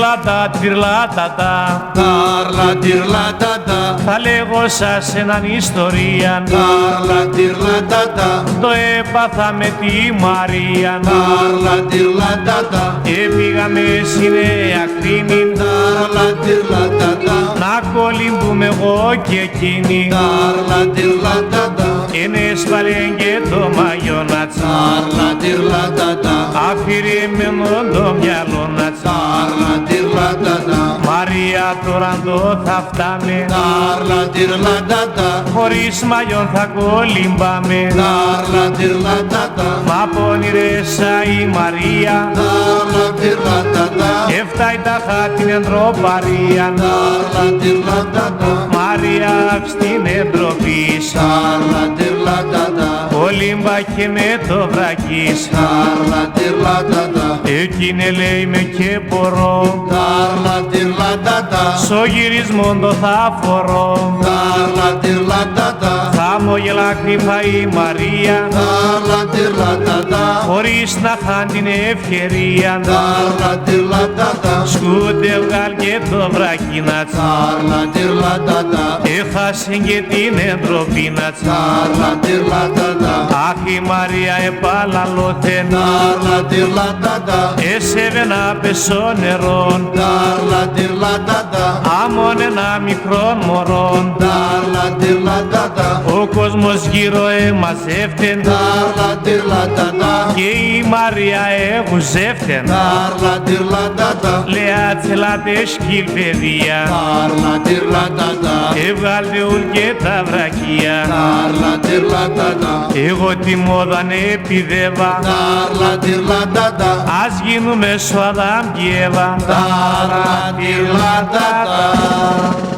τυρλάτα, τυρλάτατα. Τάρλα τυρλάτατα. Θα λέγω σας έναν ιστορία. Τάρλα τυρλάτατα. Το έπαθα με τη Μαρία. Τάρλα τυρλάτατα. Έφυγαμε στη Νέα Κρίνη. Τάρλα τυρλάτατα. Να κολυμπούμε εγώ και εκείνη. Τάρλα τυρλάτατα. Ενέσπαλε και το μαγιόνατς. Τάρλα τυρλάτατα. Αφηρημένο το μυαλό νατς. Τάρλα τυρλάτατα. Μαρία τώρα το θα φτάμε. Τάρλα τυρλάτατα. Χωρίς μαγιόν θα κολυμπάμε. Τάρλα τυρλάτατα. Μα πονηρέσα η Μαρία. Τάρλα τυρλάτατα. Έφταει τα χάτιν εντροπαρία. Τάρλα τυρλάτατα. Μαρία στην εντροπής. Τάρλα τυρλάτατα. Κολύμπα και με το βρακής. Τάρλα τυρλάτατα. Εκείνη λέει με και μπορώ. Τάρλα τυρλάτατα. Στο γυρισμό το θα φορώ. Τάρλα τυρλάτατα. Χαμόγελα κρυφά η Μαρία. Τάρλα τυρλάτατα. Χωρίς να χάνει την ευκαιρία. Τάρλα τυρλάτατα. Σκούτε βγάλ και το βρακί νατς. Τάρλα τυρλάτατα. Έχασε και την εντροπή νατς. Τάρλα τυρλάτατα. Αχ η Μαρία επαλαλώθεν. Τάρλα τυρλάτατα. Έσεβε να πεσό νερόν. Τάρλα τυρλάτατα. Άμον ένα μικρόν μωρόν. Τάρλα τυρλάτατα. Ο κόσμος γύρω εμαζεύτεν. Τάρλα τυρλάτατα. Και η Μαρία εγουζεύτεν. Τάρλα τυρλάτατα. Λέα τσελάτε σκυλ παιδεία. Τάρλα τυρλάτατα. Έβγαλτε ουλ και τα βρακία. Τάρλα τυρλάτατα. Εγώ τη μόδα επιδεύα. Τάρλα τυρλάτατα. Ας γίνουμε σου Αδάμ και Εύα. Τάρλα τυρλάτατα.